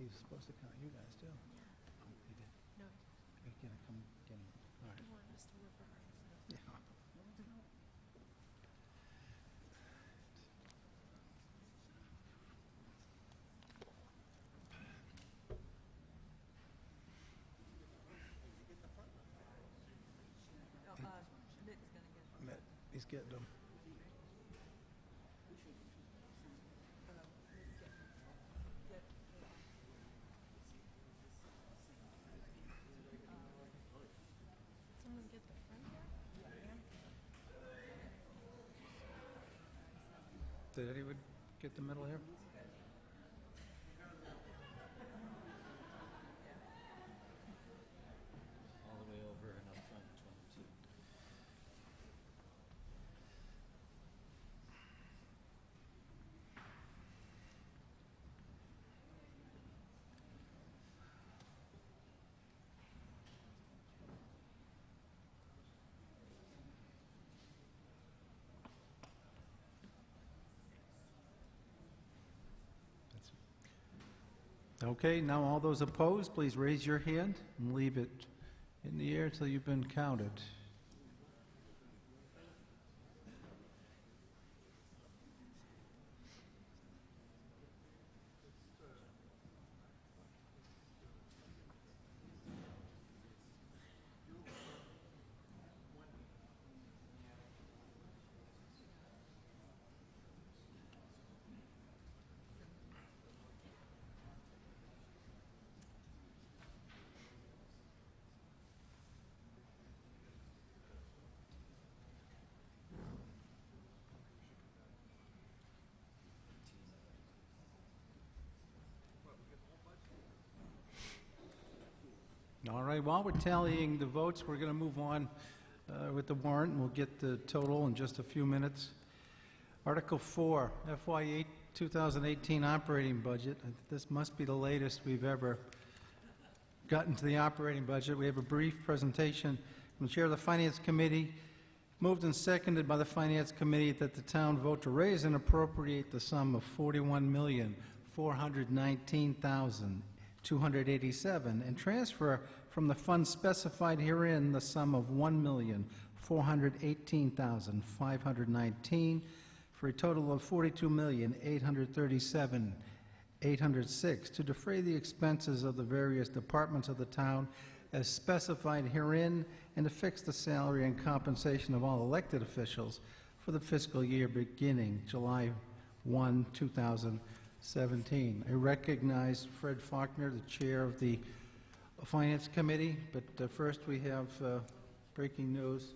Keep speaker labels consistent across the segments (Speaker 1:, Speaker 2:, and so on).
Speaker 1: was supposed to count you guys too. Oh, he did.
Speaker 2: No,
Speaker 1: You're gonna come get him. All right.
Speaker 2: I want us to work on it.
Speaker 1: Yeah.
Speaker 2: Nick's gonna get it.
Speaker 1: He's getting them.
Speaker 2: Someone get the front here?
Speaker 1: Did anyone get the middle here?
Speaker 3: All the way over and up front, 22.
Speaker 1: Okay, now all those opposed, please raise your hand and leave it in the air until you've been counted. All right, while we're tallying the votes, we're going to move on with the warrant, and we'll get the total in just a few minutes. Article 4, FY 2018 operating budget. This must be the latest we've ever gotten to the operating budget. We have a brief presentation from the Chair of the Finance Committee. Moved and seconded by the Finance Committee that the town vote to raise and appropriate the sum of $41,419,287 and transfer from the fund specified herein the sum of $1,418,519 for a total of $42,837,806 to defray the expenses of the various departments of the town as specified herein and to fix the salary and compensation of all elected officials for the fiscal year beginning July 1, 2017. I recognize Fred Faulkner, the chair of the Finance Committee, but first we have breaking news.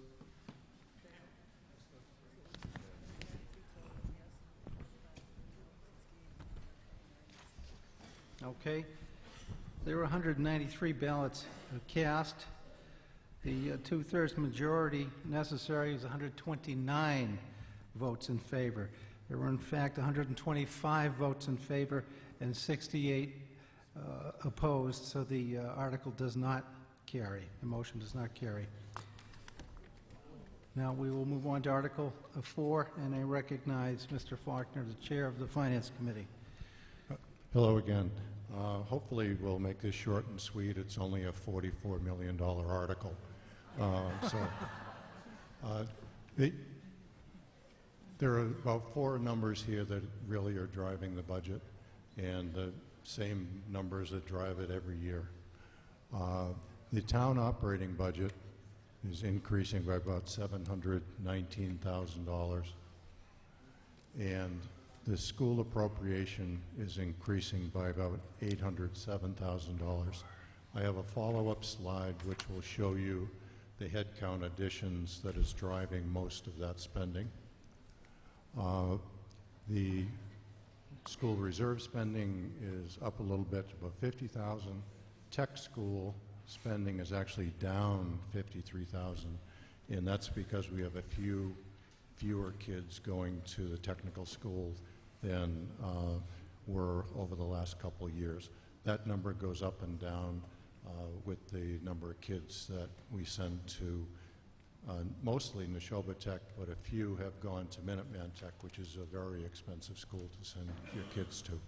Speaker 1: Okay. There were 193 ballots cast. The two-thirds majority necessary is 129 votes in favor. There were, in fact, 125 votes in favor and 68 opposed, so the article does not carry. The motion does not carry. Now we will move on to Article 4, and I recognize Mr. Faulkner, the chair of the Finance Committee.
Speaker 4: Hello again. Hopefully we'll make this short and sweet. It's only a $44 million article. There are about 4 numbers here that really are driving the budget, and the same numbers that drive it every year. The town operating budget is increasing by about $719,000, and the school appropriation is increasing by about $807,000. I have a follow-up slide which will show you the headcount additions that is driving most of that spending. The school reserve spending is up a little bit, about $50,000. Tech school spending is actually down $53,000, and that's because we have fewer kids going to the technical school than were over the last couple of years. That number goes up and down with the number of kids that we send to mostly Neshoba Tech, but a few have gone to Minuteman Tech, which is a very expensive school to send your kids to.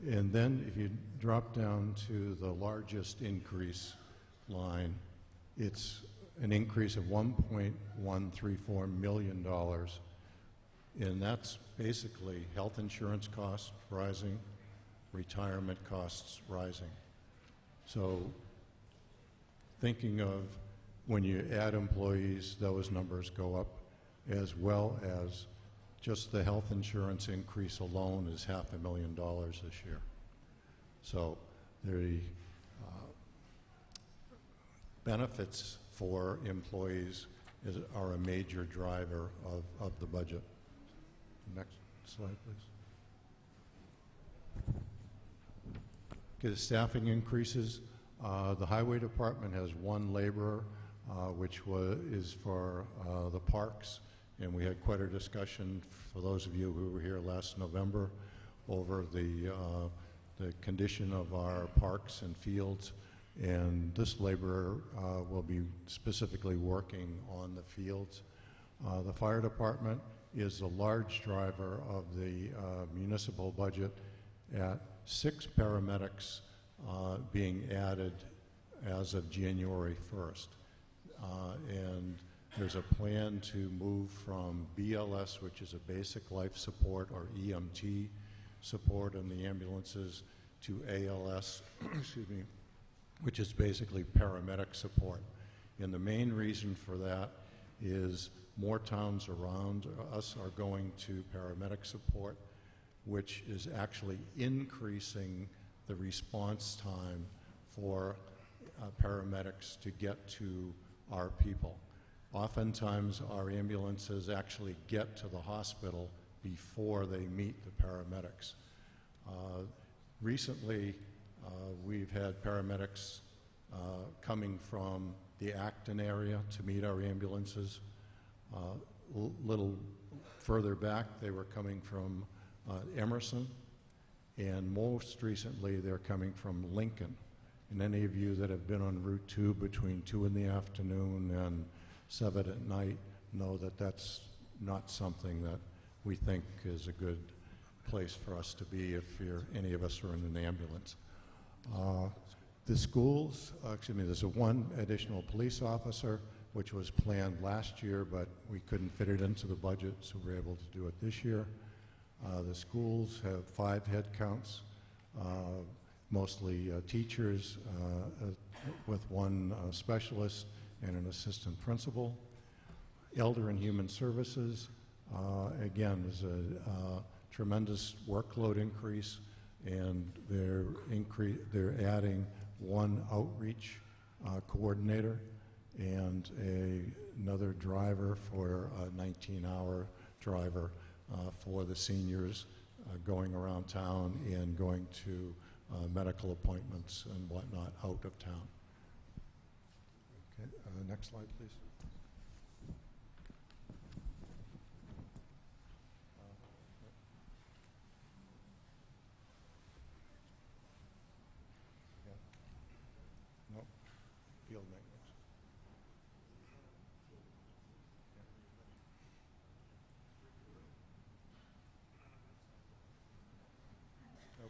Speaker 4: And then if you drop down to the largest increase line, it's an increase of $1.134 million. And that's basically health insurance costs rising, retirement costs rising. So thinking of when you add employees, those numbers go up, as well as just the health insurance increase alone is $500,000 this year. So the benefits for employees are a major driver of the budget. Next slide, please. Okay, the staffing increases. The highway department has one laborer, which is for the parks, and we had quite a discussion, for those of you who were here last November, over the condition of our parks and fields. And this laborer will be specifically working on the fields. The fire department is a large driver of the municipal budget, at 6 paramedics being added as of January 1st. And there's a plan to move from BLS, which is a basic life support, or EMT support in the ambulances, to ALS, excuse me, which is basically paramedic support. And the main reason for that is more towns around us are going to paramedic support, which is actually increasing the response time for paramedics to get to our people. Oftentimes, our ambulances actually get to the hospital before they meet the paramedics. Recently, we've had paramedics coming from the Acton area to meet our ambulances. A little further back, they were coming from Emerson, and most recently, they're coming from Lincoln. And any of you that have been on Route 2 between 2 in the afternoon and 7 at night know that that's not something that we think is a good place for us to be if any of us are in an ambulance. The schools, there's one additional police officer, which was planned last year, but we couldn't fit it into the budget, so we're able to do it this year. The schools have 5 head counts, mostly teachers with 1 specialist and an assistant principal. Elder and Human Services, again, there's a tremendous workload increase, and they're adding 1 outreach coordinator and another driver for a 19-hour driver for the seniors going around town and going to medical appointments and whatnot out of town. Okay, next slide, please. Nope. Field maintenance.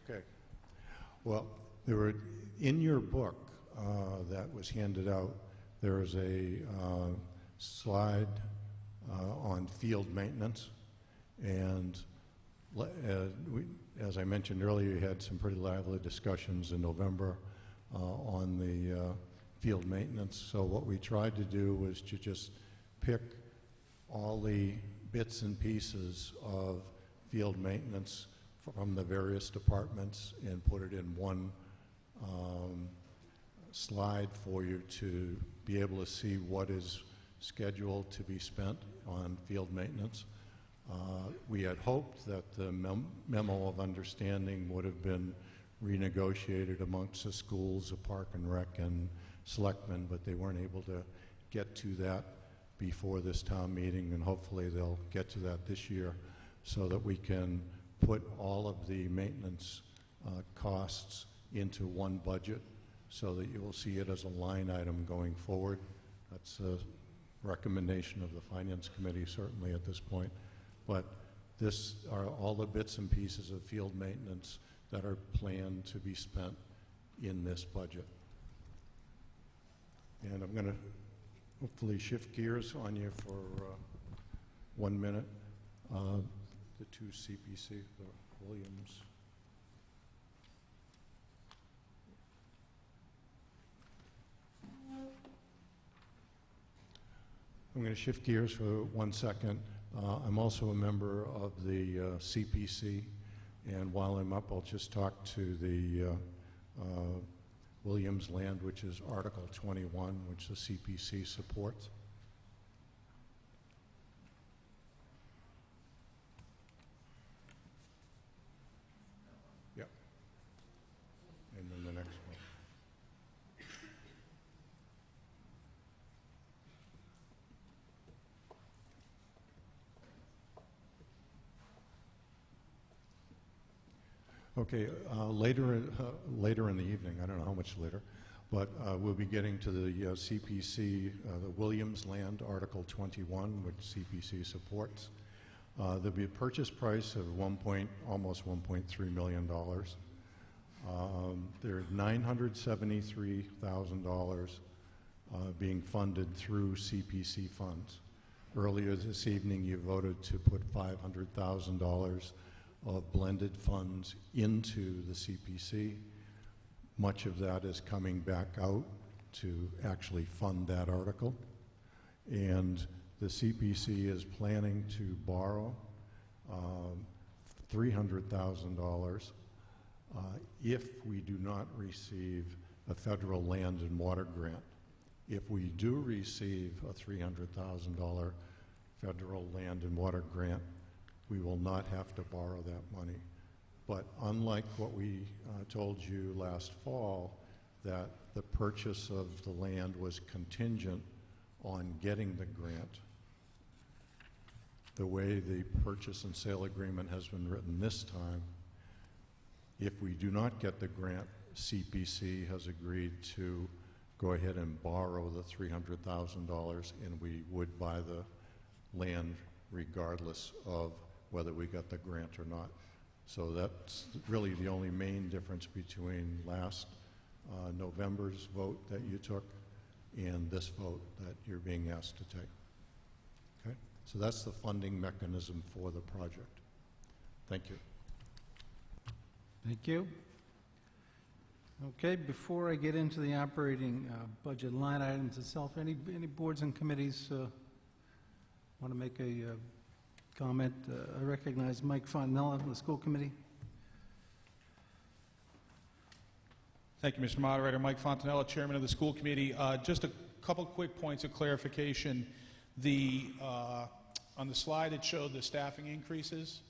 Speaker 4: Okay. Well, there were, in your book that was handed out, there is a slide on field maintenance. And as I mentioned earlier, you had some pretty lively discussions in November on the field maintenance. So what we tried to do was to just pick all the bits and pieces of field maintenance from the various departments and put it in one slide for you to be able to see what is scheduled to be spent on field maintenance. We had hoped that the memo of understanding would have been renegotiated amongst the schools, the Park and Rec, and selectmen, but they weren't able to get to that before this town meeting, and hopefully they'll get to that this year so that we can put all of the maintenance costs into one budget so that you will see it as a line item going forward. That's a recommendation of the Finance Committee, certainly at this point. But this are all the bits and pieces of field maintenance that are planned to be spent in this budget. And I'm going to hopefully shift gears on you for 1 minute. The two CPC, the Williams. I'm going to shift gears for 1 second. I'm also a member of the CPC, and while I'm up, I'll just talk to the Williams land, which is Article 21, which the CPC supports. Yep. And then the next one. Okay, later in the evening, I don't know how much later, but we'll be getting to the CPC, the Williams Land, Article 21, which CPC supports. There'll be a purchase price of almost $1.3 million. There's $973,000 being funded through CPC funds. Earlier this evening, you voted to put $500,000 of blended funds into the CPC. Much of that is coming back out to actually fund that article. And the CPC is planning to borrow $300,000 if we do not receive a federal land and water grant. If we do receive a $300,000 federal land and water grant, we will not have to borrow that money. But unlike what we told you last fall, that the purchase of the land was contingent on getting the grant, the way the purchase and sale agreement has been written this time, if we do not get the grant, CPC has agreed to go ahead and borrow the $300,000, and we would buy the land regardless of whether we got the grant or not. So that's really the only main difference between last November's vote that you took and this vote that you're being asked to take. Okay? So that's the funding mechanism for the project. Thank you.
Speaker 1: Thank you. Okay, before I get into the operating budget line items itself, any boards and committees want to make a comment? I recognize Mike Fontanella from the school committee.
Speaker 5: Thank you, Mr. Moderator. Mike Fontanella, Chairman of the School Committee. Just a couple quick points of clarification. On the slide, it showed the staffing increases.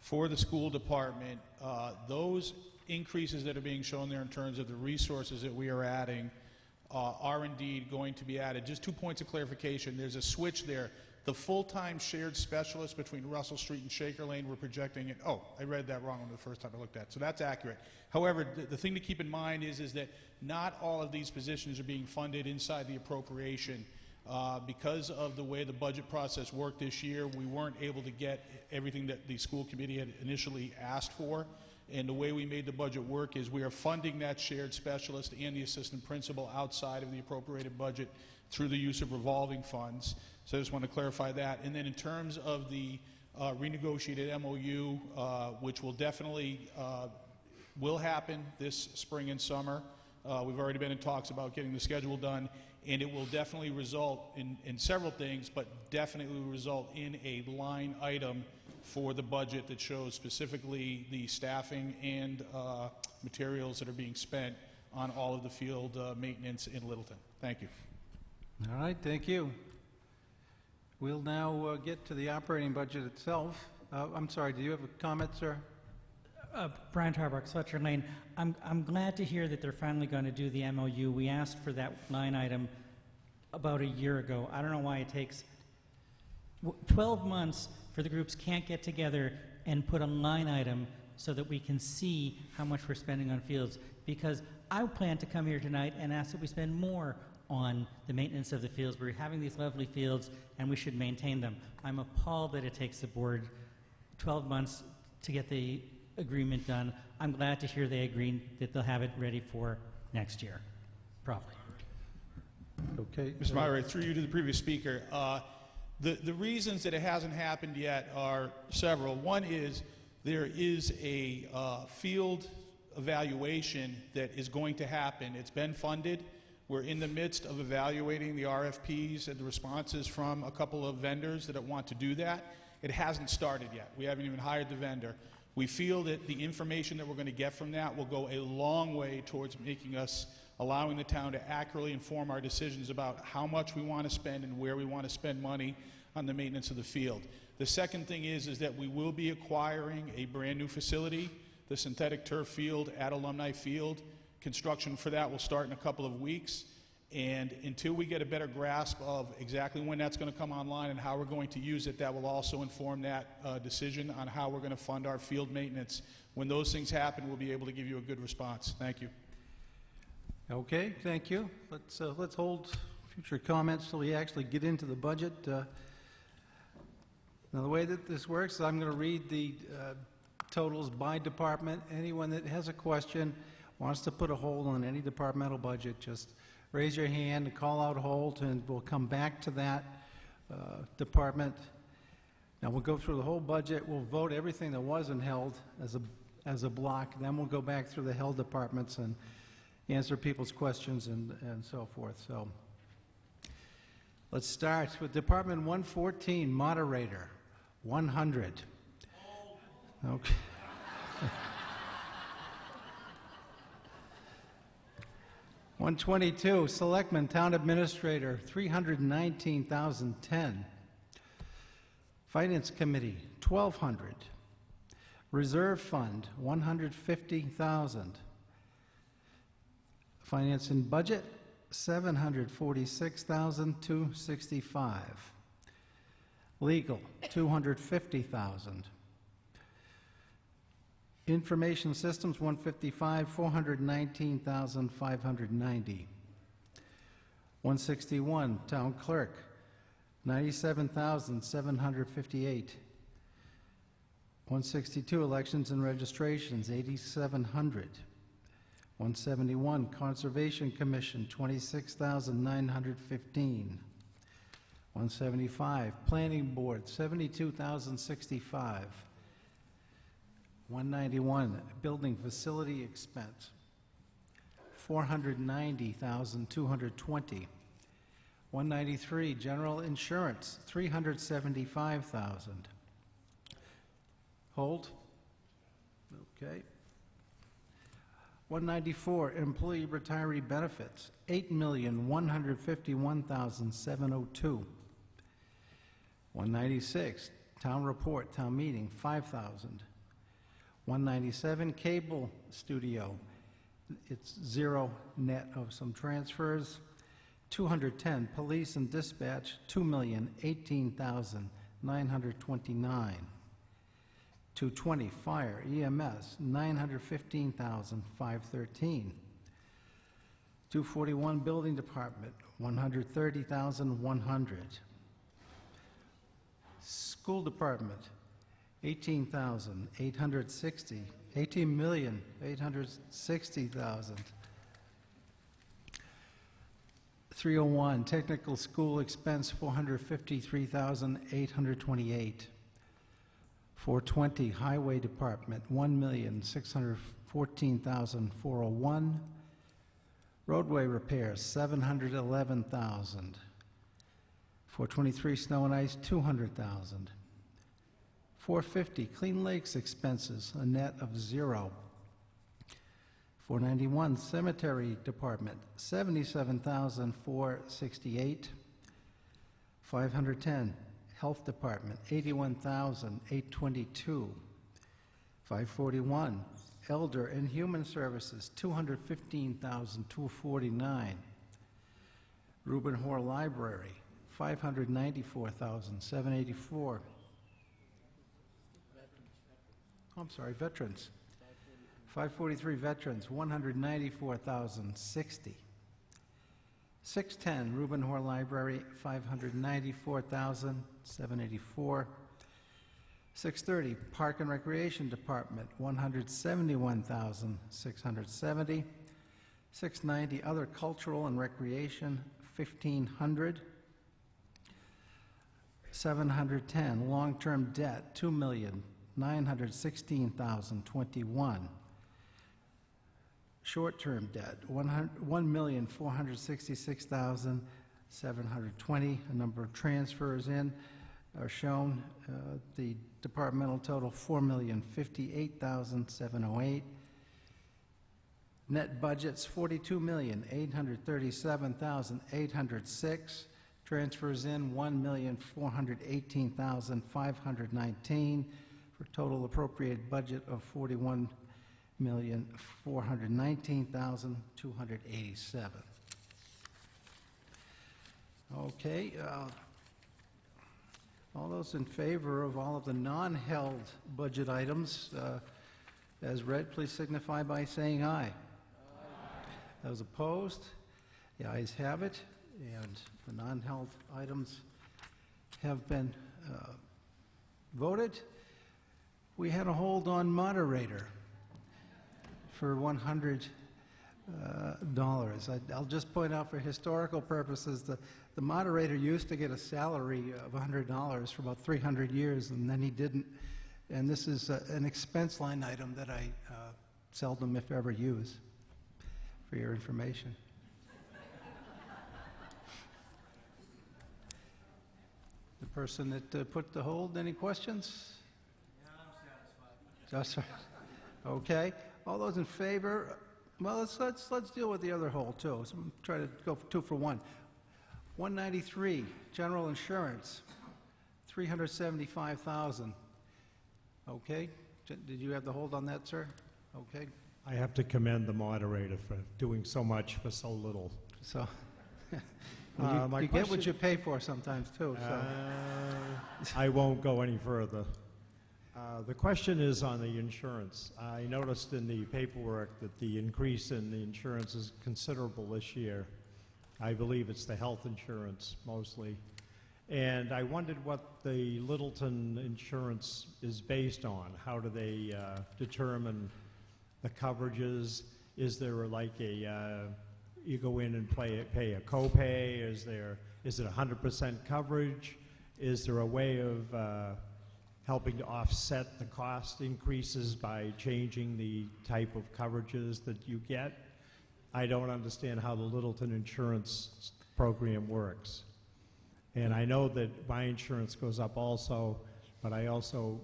Speaker 5: For the school department, those increases that are being shown there in terms of the resources that we are adding are indeed going to be added. Just 2 points of clarification. There's a switch there. The full-time shared specialist between Russell Street and Shaker Lane, we're projecting it. Oh, I read that wrong on the first time I looked at it. So that's accurate. However, the thing to keep in mind is that not all of these positions are being funded inside the appropriation. Because of the way the budget process worked this year, we weren't able to get everything that the school committee had initially asked for. And the way we made the budget work is we are funding that shared specialist and the assistant principal outside of the appropriated budget through the use of revolving funds. So I just want to clarify that. And then in terms of the renegotiated MOU, which will definitely will happen this spring and summer. We've already been in talks about getting the schedule done, and it will definitely result in several things, but definitely result in a line item for the budget that shows specifically the staffing and materials that are being spent on all of the field maintenance in Littleton. Thank you.
Speaker 1: All right, thank you. We'll now get to the operating budget itself. I'm sorry, do you have a comment, sir?
Speaker 6: Brian Tarbuck, Sletcher Lane. I'm glad to hear that they're finally going to do the MOU. We asked for that line item about a year ago. I don't know why it takes 12 months for the groups can't get together and put a line item so that we can see how much we're spending on fields. Because I plan to come here tonight and ask that we spend more on the maintenance of the fields. We're having these lovely fields, and we should maintain them. I'm appalled that it takes the board 12 months to get the agreement done. I'm glad to hear they agreed that they'll have it ready for next year, probably.
Speaker 1: Okay.
Speaker 5: Mr. Moderator, through you to the previous speaker, the reasons that it hasn't happened yet are several. One is there is a field evaluation that is going to happen. It's been funded. We're in the midst of evaluating the RFPs and the responses from a couple of vendors that want to do that. It hasn't started yet. We haven't even hired the vendor. We feel that the information that we're going to get from that will go a long way towards allowing the town to accurately inform our decisions about how much we want to spend and where we want to spend money on the maintenance of the field. The second thing is that we will be acquiring a brand new facility, the synthetic turf field at Alumni Field. Construction for that will start in a couple of weeks. And until we get a better grasp of exactly when that's going to come online and how we're going to use it, that will also inform that decision on how we're going to fund our field maintenance. When those things happen, we'll be able to give you a good response. Thank you.
Speaker 1: Okay, thank you. Let's hold future comments till we actually get into the budget. Now, the way that this works is I'm going to read the totals by department. Anyone that has a question, wants to put a hold on any departmental budget, just raise your hand and call out hold, and we'll come back to that department. Now, we'll go through the whole budget. We'll vote everything that wasn't held as a block. Then we'll go back through the held departments and answer people's questions and so forth. So let's start with Department 114, Moderator, 100. Okay. $122, Selectman, Town Administrator, $319,010. Finance Committee, $1,200. Reserve Fund, $150,000. Finance and Budget, $746,265. Legal, $250,000. Information Systems, $155,000, $419,590. $161, Town Clerk, $97,758. $162, Elections and Registrations, $8,700. $171, Conservation Commission, $26,915. $175, Planning Board, $72,065. $191, Building Facility Expense, $490,220. $193, General Insurance, $375,000. Hold. Okay. $194, Employee Retiree Benefits, $8,151,702. $196, Town Report, Town Meeting, $5,000. $197, Cable Studio, it's zero net of some transfers. $210, Police and Dispatch, $2,018,929. $220, Fire, EMS, $915,513. $241, Building Department, $130,100. School Department, $18,860. $18,860,000. 301, Technical School Expense, $453,828. 420, Highway Department, $1,614,401. Roadway Repairs, $711,000. 423, Snow and Ice, $200,000. 450, Clean Lakes Expenses, a net of zero. 491, Cemetery Department, $77,468. 510, Health Department, $81,822. 541, Elder and Human Services, $215,249. Reuben Hoare Library, $594,784. I'm sorry, Veterans. 543 Veterans, $194,060. 610, Rubenhor Library, $594,784. 630, Park and Recreation Department, $171,670. 690, Other Cultural and Recreation, $1,500. 710, Long-Term Debt, $2,916,021. Short-term debt, $1,466,720. A number of transfers in are shown. The departmental total, $4,058,708. Net budgets, $42,837,806. Transfers in, $1,418,519, for a total appropriated budget of $41,419,287. Okay, all those in favor of all of the non-held budget items as read, please signify by saying aye. Those opposed? The ayes have it, and the non-held items have been voted. We had a hold on moderator for $100. I'll just point out for historical purposes, the moderator used to get a salary of $100 for about 300 years, and then he didn't. And this is an expense line item that I seldom, if ever, use, for your information. The person that put the hold, any questions? No, I'm satisfied. Okay. All those in favor? Well, let's deal with the other hold too. So I'm trying to go for 2 for 1. 193, general insurance, $375,000. Okay. Did you have the hold on that, sir? Okay.
Speaker 7: I have to commend the moderator for doing so much for so little.
Speaker 1: So well,
Speaker 7: my
Speaker 1: you get what
Speaker 7: question-
Speaker 1: you pay for sometimes too. So.
Speaker 7: I won't go any further. The question is on the insurance. I noticed in the paperwork that the increase in the insurance is considerable this year. I believe it's the health insurance mostly. And I wondered what the Littleton insurance is based on. How do they determine the coverages? Is there like a, you go in and pay a copay? Is it 100% coverage? Is there a way of helping to offset the cost increases by changing the type of coverages that you get? I don't understand how the Littleton insurance program works. And I know that my insurance goes up also, but I also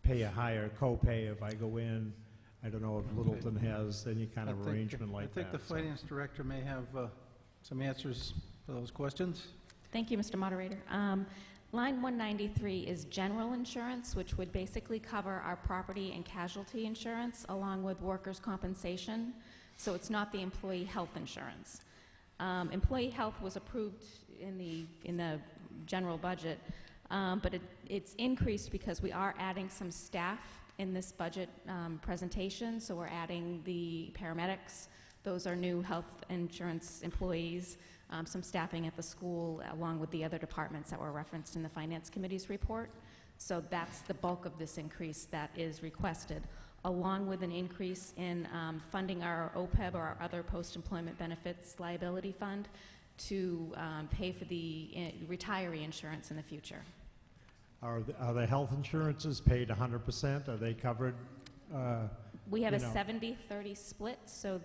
Speaker 7: pay a higher copay if I go in. I don't know if Littleton has any kind of arrangement like that.
Speaker 1: I think the finance director may have some answers for those questions.
Speaker 8: Thank you, Mr. Moderator. Line 193 is general insurance, which would basically cover our property and casualty insurance along with workers' compensation. So it's not the employee health insurance. Employee health was approved in the general budget, but it's increased because we are adding some staff in this budget presentation. So we're adding the paramedics. Those are new health insurance employees. Some staffing at the school, along with the other departments that were referenced in the Finance Committee's report. So that's the bulk of this increase that is requested, along with an increase in funding our OPEB, or our other post-employment benefits liability fund, to pay for the retiree insurance in the future.
Speaker 7: Are the health insurances paid 100%? Are they covered?
Speaker 8: We have a
Speaker 7: you know.
Speaker 8: 70-30 split, so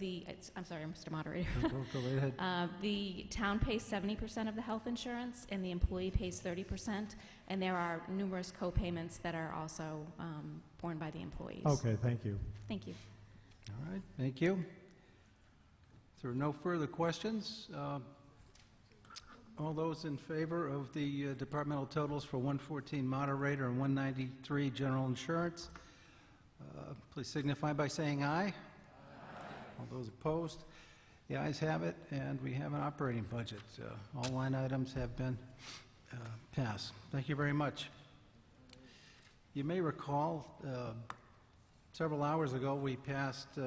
Speaker 8: I'm sorry, Mr. Moderator.
Speaker 1: Go right ahead.
Speaker 8: The town pays 70% of the health insurance, and the employee pays 30%, and there are numerous co-payments that are also borne by the employees.
Speaker 7: Okay, thank you.
Speaker 8: Thank you.
Speaker 1: All right, thank you. If there are no further questions, all those in favor of the departmental totals for 114 moderator and 193 general insurance, please signify by saying aye. Aye. All those opposed? The ayes have it, and we have an operating budget. All line items have been passed. Thank you very much. You may recall several hours ago we passed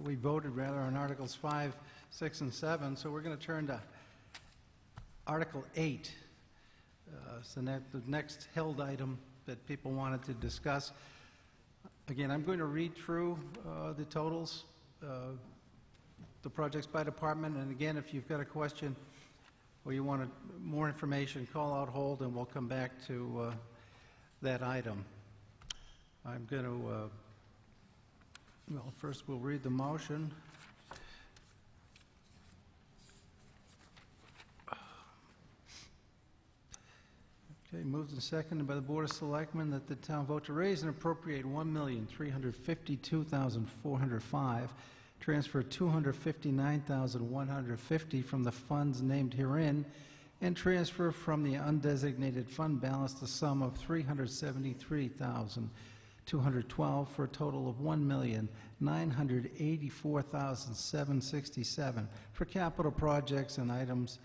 Speaker 1: we voted rather on Articles 5, 6, and 7, so we're going to turn to Article 8. So the next held item that people wanted to discuss. Again, I'm going to read through the totals, the projects by department, and again, if you've got a question or you want more information, call out hold, and we'll come back to that item. I'm going to, well, first we'll read the motion. Okay, moved and seconded by the Board of Selectmen that the town vote to raise and appropriate $1,352,405, transfer $259,150 from the funds named herein, and transfer from the undesignated fund balance the sum of $373,212 for a total of $1,984,767 for capital projects and items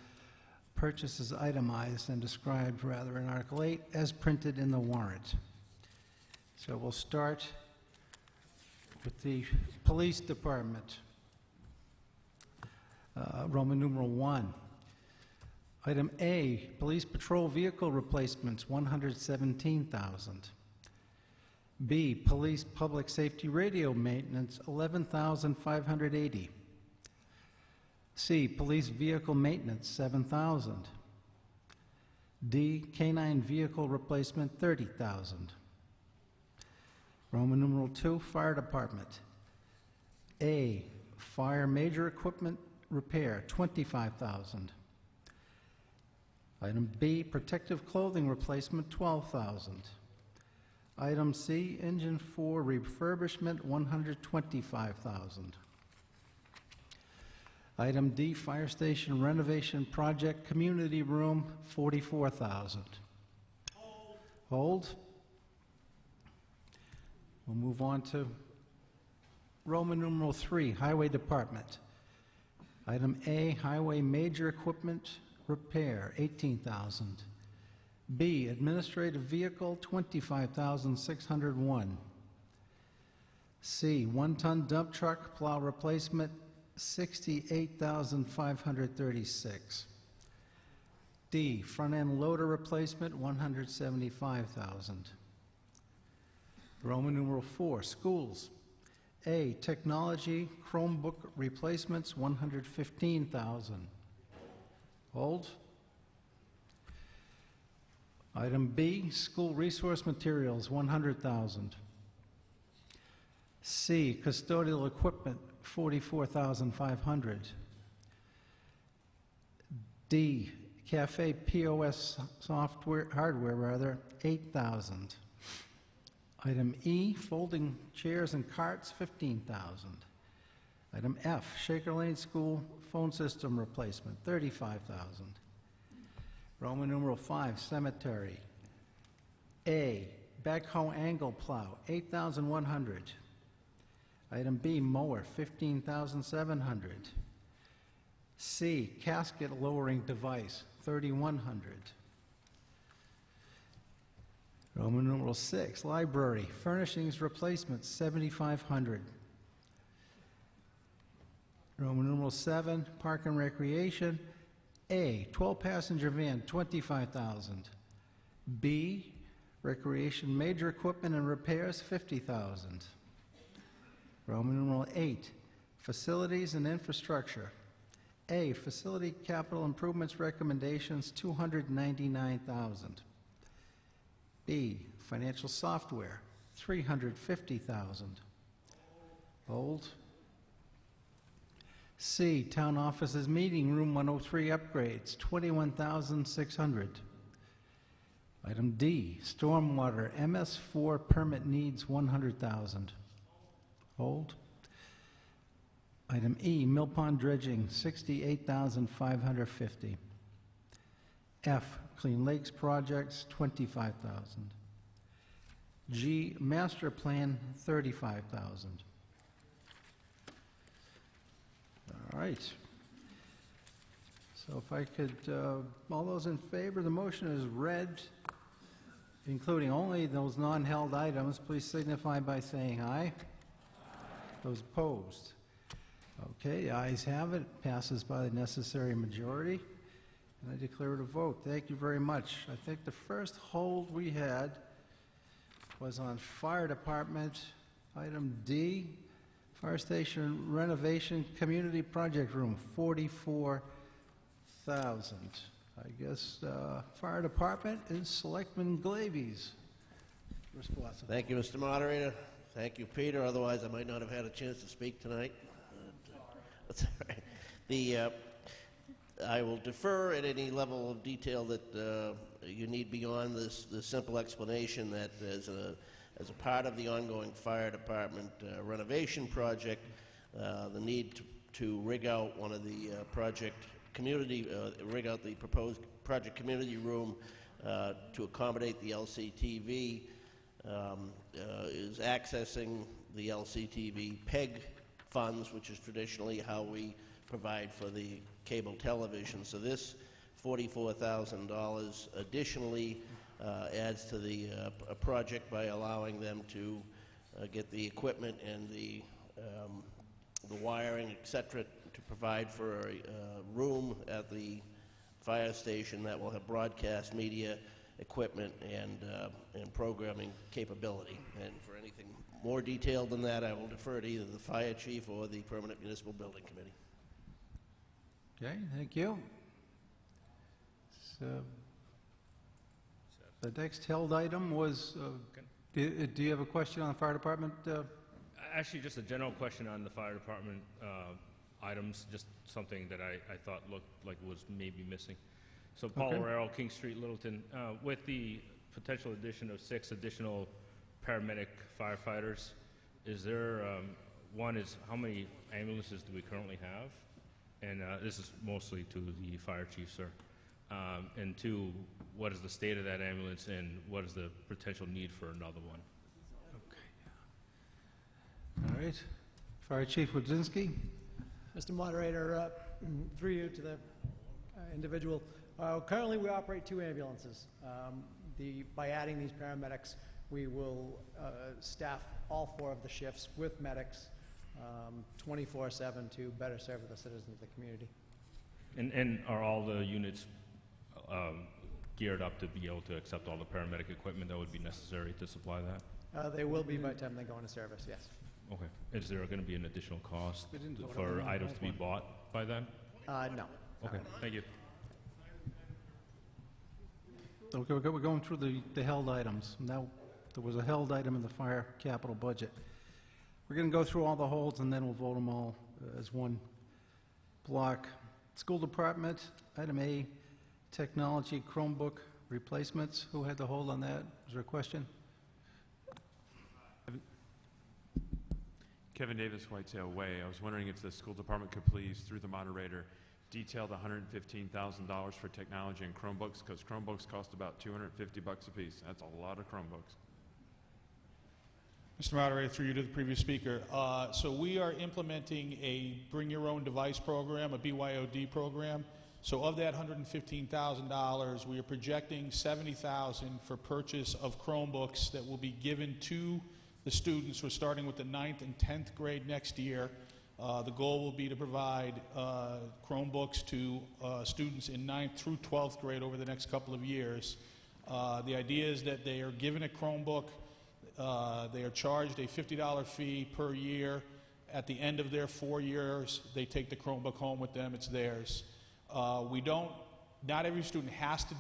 Speaker 1: purchases itemized and described rather in Article 8 as printed in the warrant. So we'll start with the Police Department. Roman numeral 1. Item A, Police Patrol Vehicle Replacements, $117,000. B, Police Public Safety Radio Maintenance, $11,580. C, Police Vehicle Maintenance, $7,000. D, Canine Vehicle Replacement, $30,000. Roman numeral 2, Fire Department. A, Fire Major Equipment Repair, $25,000. Item B, Protective Clothing Replacement, $12,000. Item C, Engine 4 Refurbishment, $125,000. Item D, Fire Station Renovation Project Community Room, $44,000. Hold. We'll move on to Roman numeral 3, Highway Department. Item A, Highway Major Equipment Repair, $18,000. B, Administrative Vehicle, $25,601. C, one-ton dump truck plow replacement, $68,536. D, front-end loader replacement, $175,000. Roman numeral 4, Schools. A, Technology Chromebook replacements, $115,000. Hold. Item B, School Resource Materials, $100,000. C, Custodial Equipment, $44,500. D, Cafe POS hardware, $8,000. Item E, Folding Chairs and Carts, $15,000. Item F, Shaker Lane School Phone System Replacement, $35,000. Roman numeral 5, Cemetery. A, Backhoe Angle Plow, $8,100. Item B, Mower, $15,700. C, Casket Lowering Device, $3,100. Roman numeral 6, Library, Furnishings Replacement, $7,500. Roman numeral 7, Park and Recreation. A, 12-passenger van, $25,000. B, Recreation Major Equipment and Repairs, $50,000. Roman numeral 8, Facilities and Infrastructure. A, Facility Capital Improvements Recommendations, $299,000. B, Financial Software, $350,000. Hold. C, Town Offices Meeting Room 103 Upgrades, $21,600. Item D, Stormwater MS4 Permit Needs, $100,000. Hold. Item E, Mill Pond Dredging, $68,550. F, Clean Lakes Projects, $25,000. G, Master Plan, $35,000. All right. So if I could, all those in favor, the motion is read, including only those non-held items, please signify by saying aye. Those opposed? Okay, the ayes have it, passes by the necessary majority, and I declare it a vote. Thank you very much. I think the first hold we had was on Fire Department, item D, Fire Station Renovation Community Project Room, $44,000. I guess Fire Department is Selectman Glavies responsible.
Speaker 9: Thank you, Mr. Moderator. Thank you, Peter. Otherwise, I might not have had a chance to speak tonight. That's all right. I will defer at any level of detail that you need beyond this simple explanation that as a part of the ongoing fire department renovation project, the need to rig out one of the rig out the proposed project community room to accommodate the LCTV is accessing the LCTV PEG funds, which is traditionally how we provide for the cable television. So this $44,000 additionally adds to the project by allowing them to get the equipment and the wiring, etc., to provide for a room at the fire station that will have broadcast media equipment and programming capability. And for anything more detailed than that, I will defer to either the fire chief or the Permanent Municipal Building Committee.
Speaker 1: Okay, thank you. So, the next held item was, do you have a question on the fire department?
Speaker 10: Actually, just a general question on the fire department items, just something that I thought looked like was maybe missing. So Paul
Speaker 1: Okay.
Speaker 10: Orrell, King Street, Littleton, with the potential addition of 6 additional paramedic firefighters, is there, one is how many ambulances do we currently have? And this is mostly to the fire chief, sir. And 2, what is the state of that ambulance and what is the potential need for another one?
Speaker 1: All right. Fire Chief Wodzinski?
Speaker 11: Mr. Moderator, through you to the individual. Currently, we operate 2 ambulances. By adding these paramedics, we will staff all 4 of the shifts with medics 24/7 to better serve the citizens of the community.
Speaker 10: And are all the units geared up to be able to accept all the paramedic equipment that would be necessary to supply that?
Speaker 11: They will be by the time they go into service, yes.
Speaker 10: Okay. Is there going to be an additional cost
Speaker 1: We didn't vote on
Speaker 10: for
Speaker 1: that.
Speaker 10: items to be bought by then?
Speaker 11: No.
Speaker 10: Okay, thank you.
Speaker 1: Okay, we're going through the held items. Now, there was a held item in the fire capital budget. We're going to go through all the holds, and then we'll vote them all as one block. School Department, item A, technology Chromebook replacements. Who had the hold on that? Is there a question?
Speaker 12: Kevin Davis, Whitetail Way. I was wondering if the school department could please, through the moderator, detail the $115,000 for technology and Chromebooks, because Chromebooks cost about $250 a piece. That's a lot of Chromebooks.
Speaker 5: Mr. Moderator, through you to the previous speaker. So we are implementing a Bring Your Own Device program, a BYOD program. So of that $115,000, we are projecting $70,000 for purchase of Chromebooks that will be given to the students. We're starting with the 9th and 10th grade next year. The goal will be to provide Chromebooks to students in 9th through 12th grade over the next couple of years. The idea is that they are given a Chromebook. They are charged a $50 fee per year. At the end of their 4 years, they take the Chromebook home with them. It's theirs. Not every student has to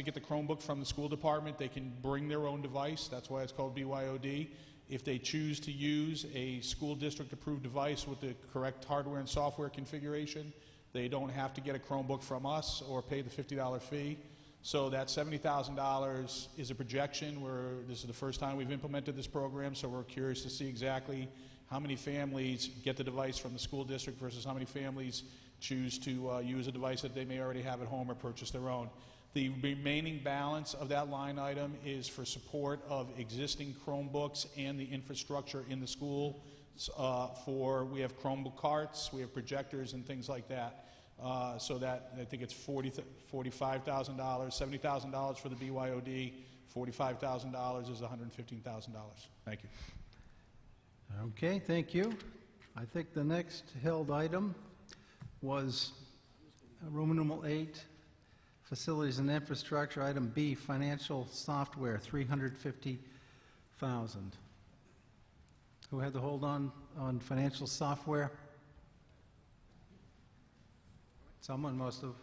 Speaker 5: get the Chromebook from the school department. They can bring their own device. That's why it's called BYOD. If they choose to use a school district approved device with the correct hardware and software configuration, they don't have to get a Chromebook from us or pay the $50 fee. So that $70,000 is a projection. This is the first time we've implemented this program, so we're curious to see exactly how many families get the device from the school district versus how many families choose to use a device that they may already have at home or purchase their own. The remaining balance of that line item is for support of existing Chromebooks and the infrastructure in the school. We have Chromebook carts, we have projectors and things like that. So that, I think it's $45,000, $70,000 for the BYOD, $45,000 is $115,000. Thank you.
Speaker 1: Okay, thank you. I think the next held item was Roman numeral 8, Facilities and Infrastructure. Item B, Financial Software, $350,000. Who had the hold on financial software? Someone must have.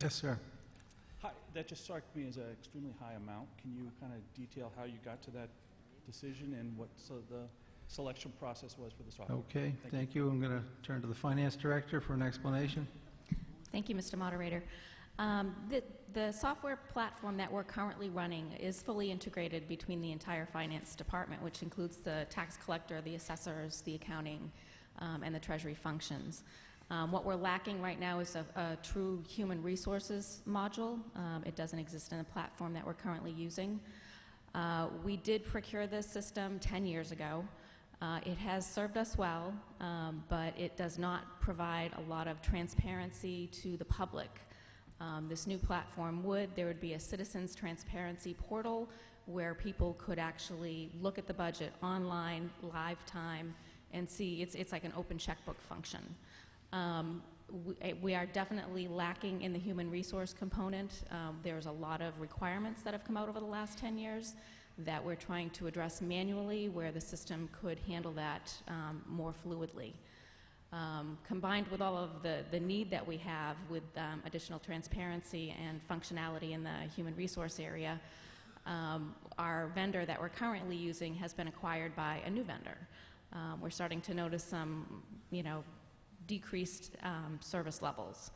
Speaker 1: Yes, sir.
Speaker 13: Hi, that just struck me as an extremely high amount. Can you kind of detail how you got to that decision and what the selection process was for the software?
Speaker 1: Okay, thank you. I'm going to turn to the Finance Director for an explanation.
Speaker 8: Thank you, Mr. Moderator. The software platform that we're currently running is fully integrated between the entire finance department, which includes the tax collector, the assessors, the accounting, and the treasury functions. What we're lacking right now is a true human resources module. It doesn't exist in the platform that we're currently using. We did procure this system 10 years ago. It has served us well, but it does not provide a lot of transparency to the public. This new platform there would be a citizens transparency portal where people could actually look at the budget online, live time, and see. It's like an open checkbook function. We are definitely lacking in the human resource component. There's a lot of requirements that have come out over the last 10 years that we're trying to address manually, where the system could handle that more fluidly. Combined with all of the need that we have with additional transparency and functionality in the human resource area, our vendor that we're currently using has been acquired by a new vendor. We're starting to notice some, decreased service levels.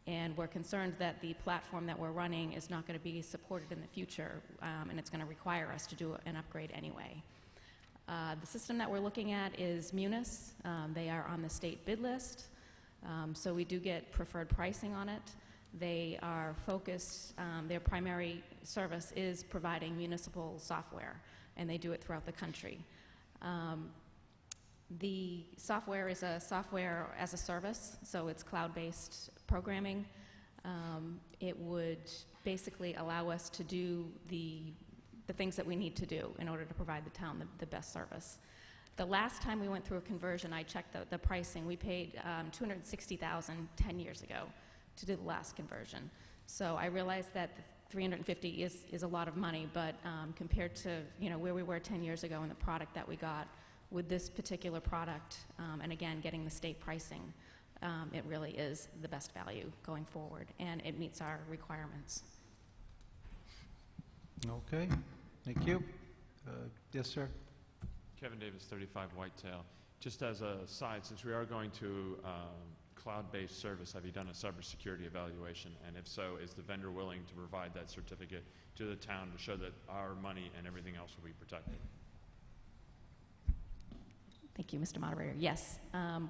Speaker 8: And we're concerned that the platform that we're running is not going to be supported in the future, and it's going to require us to do an upgrade anyway. The system that we're looking at is Munis. They are on the state bid list, so we do get preferred pricing on it. They are focused, their primary service is providing municipal software, and they do it throughout the country. The software is a software as a service, so it's cloud-based programming. It would basically allow us to do the things that we need to do in order to provide the town the best service. The last time we went through a conversion, I checked the pricing. We paid $260,000 10 years ago to do the last conversion. So I realized that the $350 is a lot of money, but compared to where we were 10 years ago and the product that we got with this particular product, and again getting the state pricing, it really is the best value going forward, and it meets our requirements.
Speaker 1: Okay, thank you. Yes, sir.
Speaker 12: Kevin Davis, 35 Whitetail. Just as a side, since we are going to cloud-based service, have you done a cybersecurity evaluation? And if so, is the vendor willing to provide that certificate to the town to show that our money and everything else will be protected?
Speaker 8: Thank you, Mr. Moderator. Yes,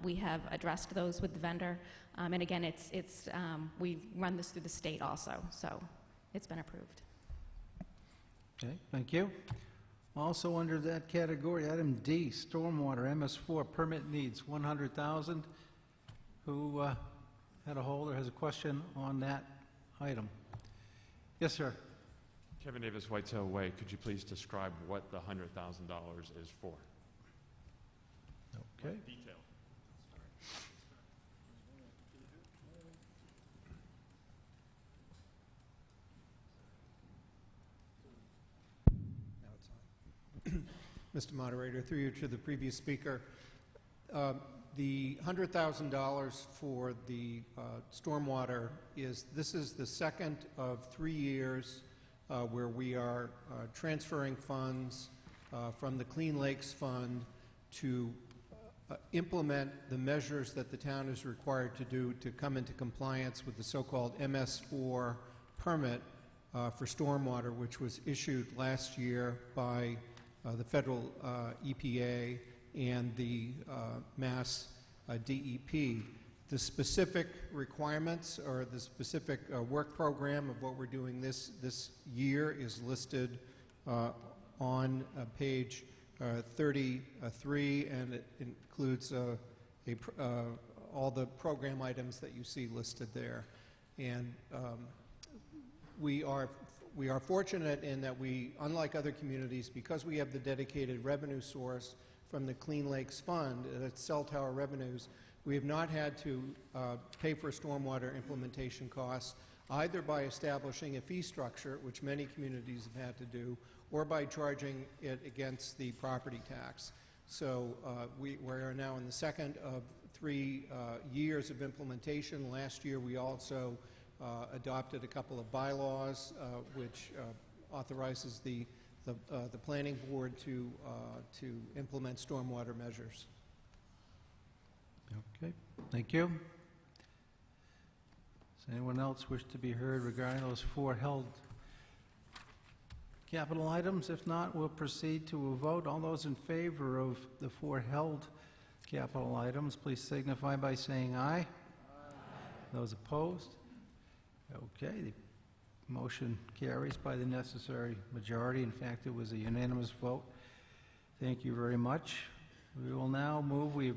Speaker 8: we have addressed those with the vendor, and again, we run this through the state also, so it's been approved.
Speaker 1: Okay, thank you. Also under that category, item D, stormwater, MS4, permit needs, $100,000. Who had a hold or has a question on that item? Yes, sir.
Speaker 12: Kevin Davis, Whitetail Way. Could you please describe what the $100,000 is for?
Speaker 1: Okay.
Speaker 12: Detail.
Speaker 14: Now it's on. Mr. Moderator, through you to the previous speaker, the $100,000 for the stormwater this is the second of 3 years where we are transferring funds from the Clean Lakes Fund to implement the measures that the town is required to do to come into compliance with the so-called MS4 permit for stormwater, which was issued last year by the federal EPA and the Mass DEP. The specific requirements or the specific work program of what we're doing this year is listed on page 33, and it includes all the program items that you see listed there. And we are we are fortunate in that we, unlike other communities, because we have the dedicated revenue source from the Clean Lakes Fund, that's cell tower revenues, we have not had to pay for stormwater implementation costs, either by establishing a fee structure, which many communities have had to do, or by charging it against the property tax. So we are now in the second of 3 years of implementation. Last year we also adopted a couple of bylaws which authorizes the planning board to implement stormwater measures.
Speaker 1: Okay, thank you. Does anyone else wish to be heard regarding those 4 held capital items? If not, we'll proceed to a vote. All those in favor of the 4 held capital items, please signify by saying aye. Aye. Those opposed? Okay, the motion carries by the necessary majority. In fact, it was a unanimous vote. Thank you very much. We will now move. We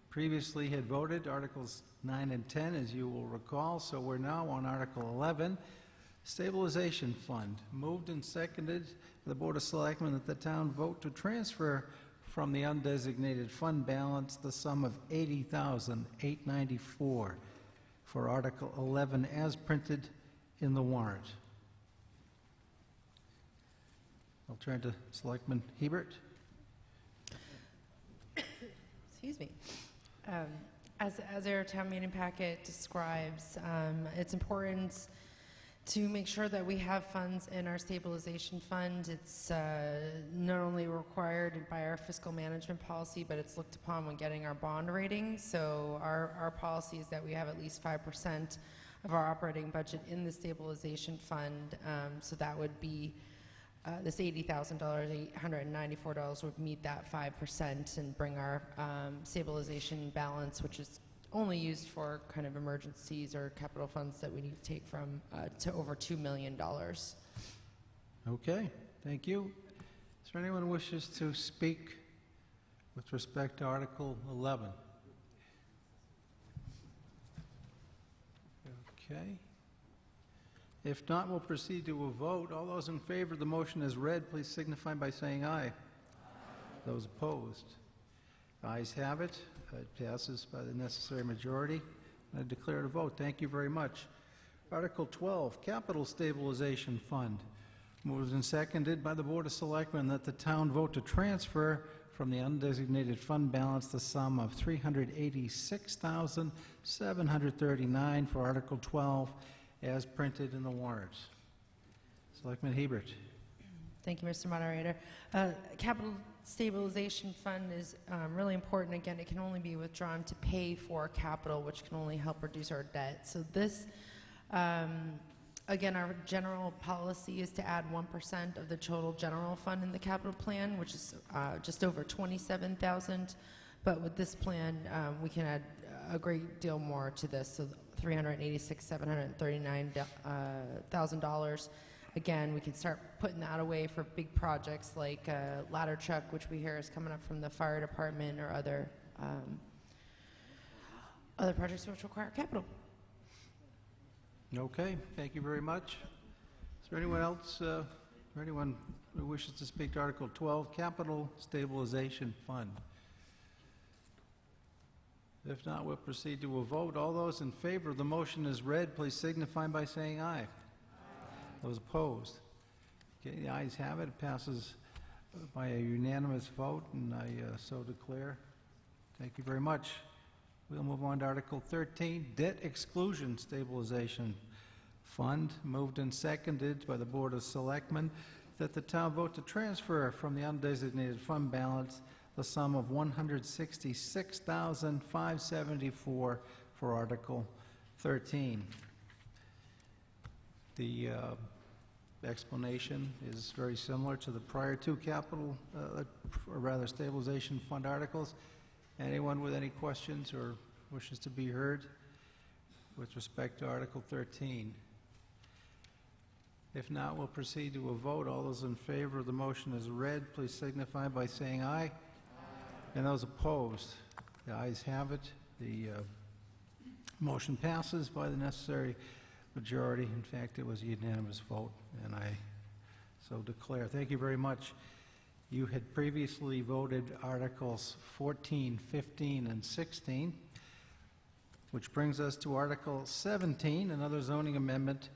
Speaker 1: previously had voted Articles 9 and 10, as you will recall, so we're now on Article 11, Stabilization Fund. Moved and seconded by the Board of Selectmen that the town vote to transfer from the undesignated fund balance the sum of $80,894 for Article 11 as printed in the warrant. I'll turn to Selectman Hebert.
Speaker 15: Excuse me. As our town meeting packet describes, it's important to make sure that we have funds in our stabilization fund. It's not only required by our fiscal management policy, but it's looked upon when getting our bond rating. So our policy is that we have at least 5% of our operating budget in the stabilization fund. So that would be this $80,000, $894 would meet that 5% and bring our stabilization balance, which is only used for kind of emergencies or capital funds that we need to take from, to over $2 million.
Speaker 1: Okay, thank you. Is there anyone who wishes to speak with respect to Article 11? Okay. If not, we'll proceed to a vote. All those in favor of the motion as read, please signify by saying aye. Aye. Those opposed? Ayes have it. It passes by the necessary majority. I declare it a vote. Thank you very much. Article 12, Capital Stabilization Fund. Moved and seconded by the Board of Selectmen that the town vote to transfer from the undesignated fund balance the sum of $386,739 for Article 12 as printed in the warrant. Selectman Hebert.
Speaker 15: Thank you, Mr. Moderator. Capital Stabilization Fund is really important. Again, it can only be withdrawn to pay for capital, which can only help reduce our debt. So this, again, our general policy is to add 1% of the total general fund in the capital plan, which is just over $27,000. But with this plan, we can add a great deal more to this, so $386,739,000. Again, we can start putting that away for big projects like ladder truck, which we hear is coming up from the fire department, or other projects which require capital.
Speaker 1: Okay, thank you very much. Is there anyone else, or anyone who wishes to speak to Article 12, Capital Stabilization Fund? If not, we'll proceed to a vote. All those in favor of the motion as read, please signify by saying aye. Those opposed? Okay, the ayes have it. It passes by a unanimous vote, and I so declare. Thank you very much. We'll move on to Article 13, Debt Exclusion Stabilization Fund. Moved and seconded by the Board of Selectmen that the town vote to transfer from the undesignated fund balance the sum of $166,574 for Article 13. The explanation is very similar to the prior 2 capital, or rather stabilization fund articles. Anyone with any questions or wishes to be heard with respect to Article 13? If not, we'll proceed to a vote. All those in favor of the motion as read, please signify by saying aye. And those opposed? The ayes have it. The motion passes by the necessary majority. In fact, it was a unanimous vote, and I so declare. Thank you very much. You had previously voted Articles 14, 15, and 16, which brings us to Article 17, another zoning amendment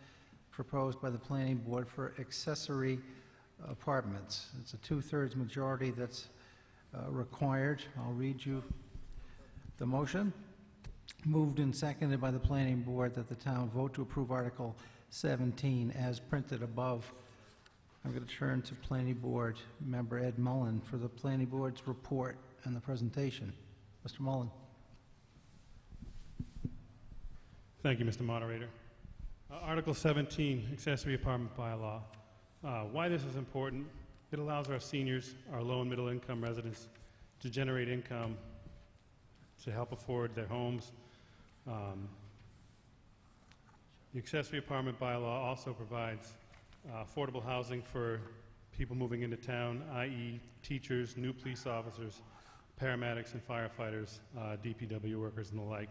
Speaker 1: proposed by the Planning Board for accessory apartments. It's a two-thirds majority that's required. I'll read you the motion. Moved and seconded by the Planning Board that the town vote to approve Article 17 as printed above. I'm going to turn to Planning Board member Ed Mullen for the Planning Board's report and the presentation. Mr. Mullen.
Speaker 16: Thank you, Mr. Moderator. Article 17, accessory apartment bylaw. Why this is important, it allows our seniors, our low and middle income residents, to generate income to help afford their homes. The accessory apartment bylaw also provides affordable housing for people moving into town, i.e. teachers, new police officers, paramedics and firefighters, DPW workers and the like.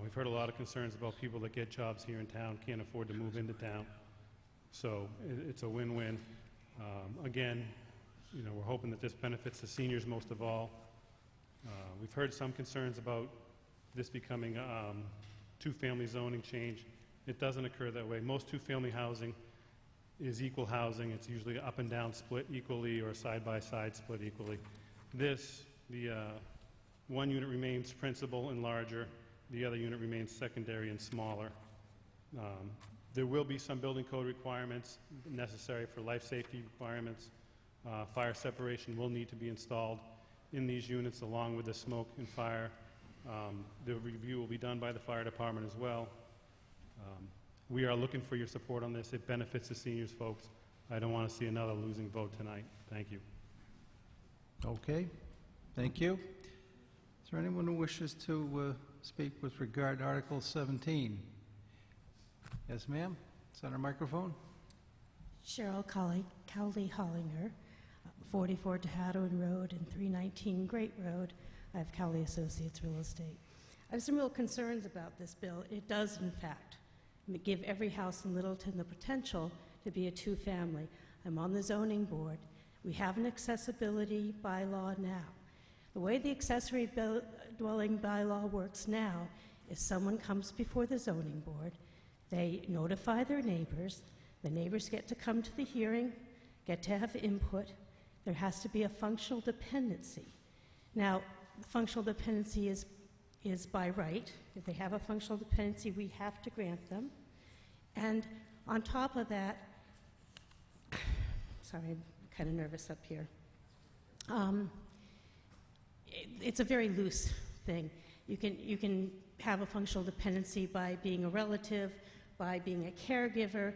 Speaker 16: We've heard a lot of concerns about people that get jobs here in town, can't afford to move into town. So it's a win-win. Again, you know, we're hoping that this benefits the seniors most of all. We've heard some concerns about this becoming two-family zoning change. It doesn't occur that way. Most two-family housing is equal housing. It's usually up and down split equally or side-by-side split equally. This, the one unit remains principal and larger. The other unit remains secondary and smaller. There will be some building code requirements necessary for life safety requirements. Fire separation will need to be installed in these units along with the smoke and fire. The review will be done by the fire department as well. We are looking for your support on this. It benefits the seniors, folks. I don't want to see another losing vote tonight. Thank you.
Speaker 1: Okay, thank you. Is there anyone who wishes to speak with regard to Article 17? Yes, ma'am. Center microphone.
Speaker 17: Cheryl Cowley Hollinger, 44 Tahadawin Road and 319 Great Road. I have Cowley Associates Real Estate. I have some real concerns about this bill. It does, in fact, give every house in Littleton the potential to be a two-family. I'm on the zoning board. We have an accessibility bylaw now. The way the accessory dwelling bylaw works now is someone comes before the zoning board, they notify their neighbors, the neighbors get to come to the hearing, get to have input. There has to be a functional dependency. Now, the functional dependency is by right. If they have a functional dependency, we have to grant them. And on top of that, sorry, I'm kind of nervous up here. It's a very loose thing. You can have a functional dependency by being a relative, by being a caregiver.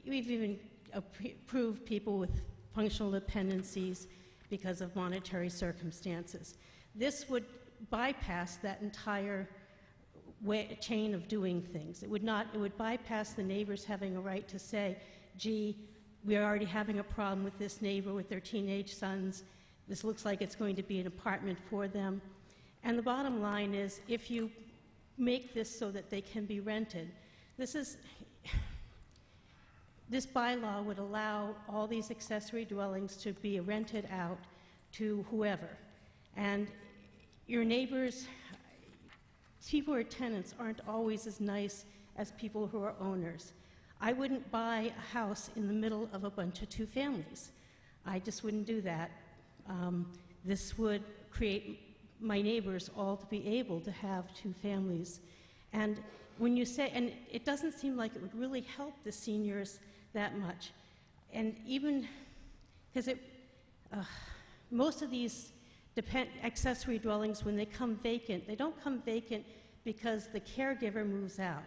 Speaker 17: We've even approved people with functional dependencies because of monetary circumstances. This would bypass that entire chain of doing things. It would bypass the neighbors having a right to say, gee, we're already having a problem with this neighbor with their teenage sons. This looks like it's going to be an apartment for them. And the bottom line is, if you make this so that they can be rented, this bylaw would allow all these accessory dwellings to be rented out to whoever. And your neighbors, people who are tenants aren't always as nice as people who are owners. I wouldn't buy a house in the middle of a bunch of two families. I just wouldn't do that. This would create my neighbors all to be able to have two families. And when you say, and it doesn't seem like it would really help the seniors that much. And even, because most of these accessory dwellings, when they come vacant, they don't come vacant because the caregiver moves out.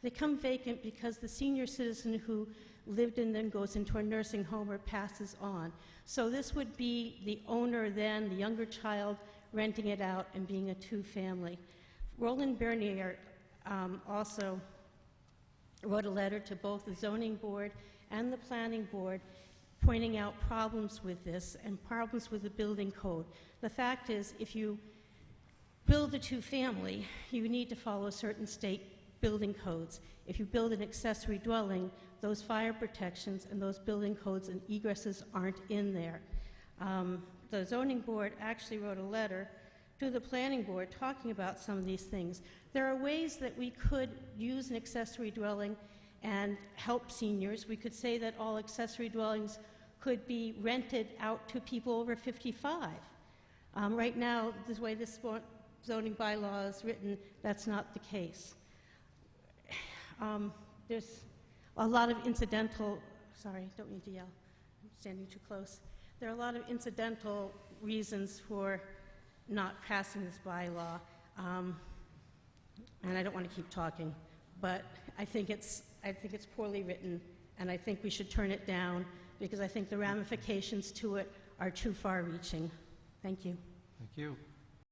Speaker 17: They come vacant because the senior citizen who lived in them goes into a nursing home or passes on. So this would be the owner then, the younger child, renting it out and being a two-family. Roland Bernier also wrote a letter to both the zoning board and the planning board pointing out problems with this and problems with the building code. The fact is, if you build a two-family, you need to follow certain state building codes. If you build an accessory dwelling, those fire protections and those building codes and egresses aren't in there. The zoning board actually wrote a letter to the planning board talking about some of these things. There are ways that we could use an accessory dwelling and help seniors. We could say that all accessory dwellings could be rented out to people over 55. Right now, the way this zoning bylaw is written, that's not the case. There's a lot of incidental, sorry, don't mean to yell, I'm standing too close. There are a lot of incidental reasons for not passing this bylaw, and I don't want to keep talking, but I think it's poorly written, and I think we should turn it down because I think the ramifications to it are too far-reaching. Thank you.
Speaker 1: Thank you.